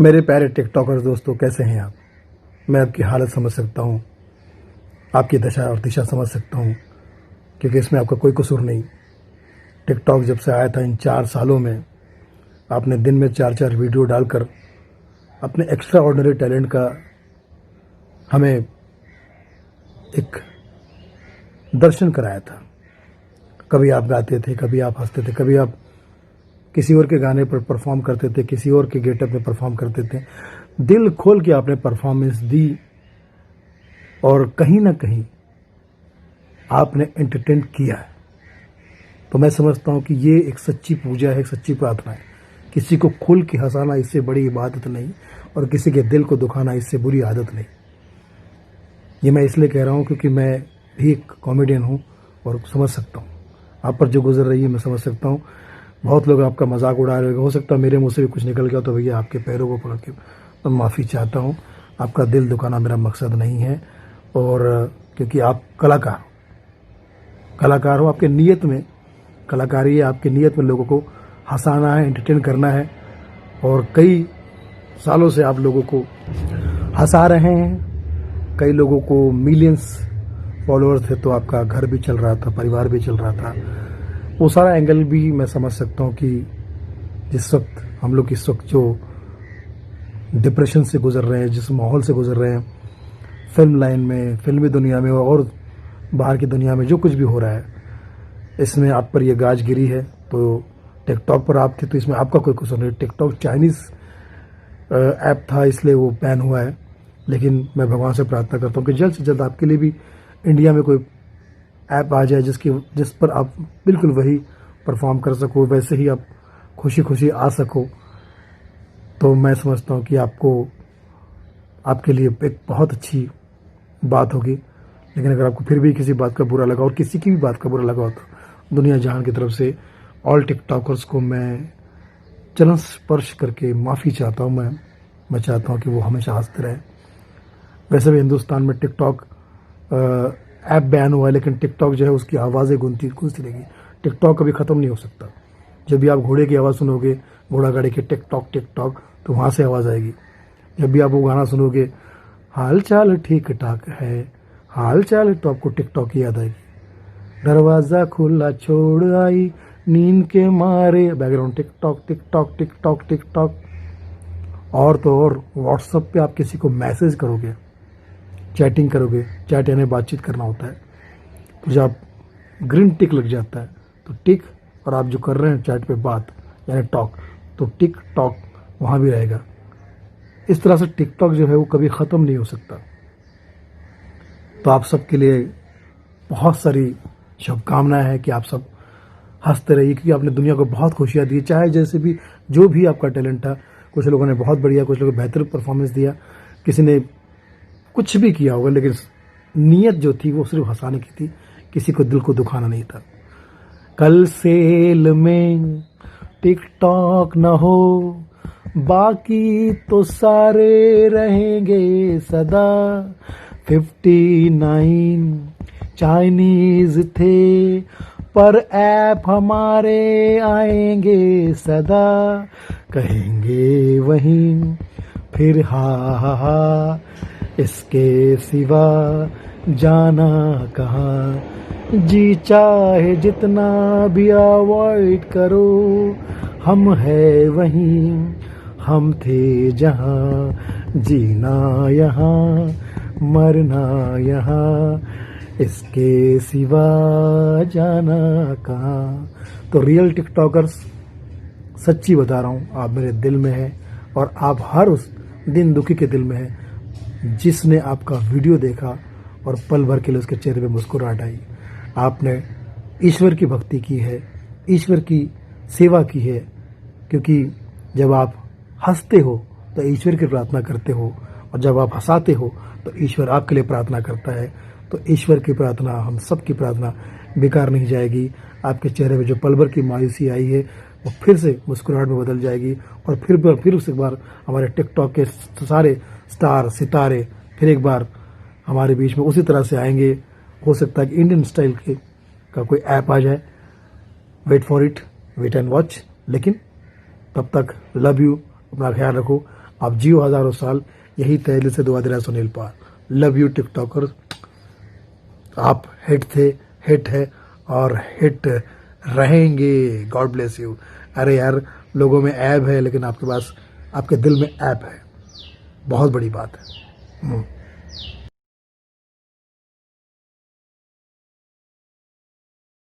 मेरे प्यारे टिकटॉकर्स दोस्तों, कैसे हैं आप। मैं आपकी हालत समझ सकता हूँ, आपकी दशा और दिशा समझ सकता हूँ, क्योंकि इसमें आपका कोई कसूर नहीं। टिकटॉक जब से आया था, इन 4 सालों में आपने दिन में 4-4 वीडियो डालकर अपने एक्स्ट्रा ऑर्डिनरी टैलेंट का हमें एक दर्शन कराया था। कभी आप गाते थे, कभी आप हंसते थे, कभी आप किसी और के गाने पर परफॉर्म करते थे, किसी और के गेटअप में परफॉर्म करते थे। दिल खोल के आपने परफॉर्मेंस दी और कहीं ना कहीं आपने एंटरटेन किया है। तो मैं समझता हूँ कि ये एक सच्ची पूजा है, एक सच्ची प्रार्थना है। किसी को खुल के हंसाना इससे बड़ी इबादत नहीं, और किसी के दिल को दुखाना इससे बुरी आदत नहीं। ये मैं इसलिए कह रहा हूँ क्योंकि मैं भी एक कॉमेडियन हूँ और समझ सकता हूँ आप पर जो गुजर रही है, मैं समझ सकता हूँ। बहुत लोग आपका मजाक उड़ा रहे हो सकता है मेरे मुंह से भी कुछ निकल गया तो भैया आपके पैरों को पकड़ के मैं माफ़ी चाहता हूँ। आपका दिल दुखाना मेरा मकसद नहीं है, और क्योंकि आप कलाकार हो, आपके नीयत में कलाकारी है, आपकी नीयत में लोगों को हंसाना है, एंटरटेन करना है। और कई सालों से आप लोगों को हंसा रहे हैं। कई लोगों को मिलियंस फॉलोअर्स थे, तो आपका घर भी चल रहा था, परिवार भी चल रहा था। वो सारा एंगल भी मैं समझ सकता हूँ कि जिस वक्त हम लोग इस वक्त जो डिप्रेशन से गुजर रहे हैं, जिस माहौल से गुजर रहे हैं, फिल्म लाइन में, फिल्मी दुनिया में और बाहर की दुनिया में जो कुछ भी हो रहा है, इसमें आप पर यह गाज गिरी है। तो टिकटॉक पर आप थे तो इसमें आपका कोई कसूर नहीं। टिकटॉक चाइनीज़ ऐप था, इसलिए वो बैन हुआ है। लेकिन मैं भगवान से प्रार्थना करता हूँ कि जल्द से जल्द आपके लिए भी इंडिया में कोई ऐप आ जाए जिस पर आप बिल्कुल वही परफॉर्म कर सको, वैसे ही आप खुशी खुशी आ सको। तो मैं समझता हूँ कि आपके लिए एक बहुत अच्छी बात होगी। लेकिन अगर आपको फिर भी किसी बात का बुरा लगा, और किसी की भी बात का बुरा लगा हो, तो दुनिया जहान की तरफ से ऑल टिकटॉकर्स को मैं चरण स्पर्श करके माफ़ी चाहता हूँ। मैं चाहता हूँ कि वो हमेशा हंसते रहे। वैसे भी हिंदुस्तान में टिकटॉक ऐप बैन हुआ है, लेकिन टिकटॉक जो है उसकी आवाज़ें गूंजती रहेगी। टिकटॉक कभी ख़त्म नहीं हो सकता। जब भी आप घोड़े की आवाज़ सुनोगे, घोड़ा गाड़ी के टिकटॉक, तो वहाँ से आवाज़ आएगी। जब भी आप वो गाना सुनोगे, हाल चाल ठीक ठाक है, हाल चाल, तो आपको टिकटॉक की याद आएगी। दरवाज़ा खुला छोड़ आई नींद के मारे, बैकग्राउंड टिकटॉक। और तो और व्हाट्सएप पे आप किसी को मैसेज करोगे, चैटिंग करोगे, चैट यानी बातचीत करना होता है, तो जब ग्रीन टिक लग जाता है तो टिक, और आप जो कर रहे हैं चैट पे बात यानी टॉक, तो टिक टॉक वहाँ भी रहेगा। इस तरह से टिकटॉक जो है वो कभी ख़त्म नहीं हो सकता। तो आप सबके लिए बहुत सारी शुभकामनाएं हैं कि आप सब हंसते रहिए, क्योंकि आपने दुनिया को बहुत खुशियाँ दी। चाहे जैसे भी जो भी आपका टैलेंट था, कुछ लोगों ने बहुत बढ़िया, कुछ लोगों ने बेहतर परफॉर्मेंस दिया, किसी ने कुछ भी किया होगा, लेकिन नीयत जो थी वो सिर्फ हंसाने की थी, किसी को दिल को दुखाना नहीं था। कल सेल में टिकटॉक न हो, बाकी तो सारे रहेंगे सदा। 59 चाइनीज थे, पर ऐप हमारे आएंगे सदा। कहेंगे वहीं फिर हा, इसके सिवा जाना कहाँ। जी चाहे जितना भी अवॉइड करो, हम है वहीं, हम थे जहाँ, जीना यहाँ, मरना यहाँ, इसके सिवा जाना कहाँ। तो रियल टिकटॉकर्स, सच्ची बता रहा हूँ, आप मेरे दिल में है, और आप हर उस दिन दुखी के दिल में है जिसने आपका वीडियो देखा और पल भर के लिए उसके चेहरे पे मुस्कुराहट आई। आपने ईश्वर की भक्ति की है, ईश्वर की सेवा की है, क्योंकि जब आप हंसते हो तो ईश्वर की प्रार्थना करते हो, और जब आप हंसाते हो तो ईश्वर आपके लिए प्रार्थना करता है। तो ईश्वर की प्रार्थना, हम सब की प्रार्थना बेकार नहीं जाएगी। आपके चेहरे में जो पल भर की मायूसी आई है वो फिर से मुस्कुराहट में बदल जाएगी, और फिर उस एक बार हमारे टिकटॉक के सारे स्टार सितारे फिर एक बार हमारे बीच में उसी तरह से आएंगे। हो सकता है कि इंडियन स्टाइल का कोई ऐप आ जाए। Wait for it, wait and watch. लेकिन तब तक लव यू, अपना ख्याल रखो। आप जियो हज़ारों साल, यही तहे दिल से दुआ दे रहा है सुनील पाल। लव यू टिकटॉकर, आप हिट थे, हिट है और हिट रहेंगे। God bless you. अरे यार, लोगों में ऐब है लेकिन आपके पास, आपके दिल में ऐप है, बहुत बड़ी बात है।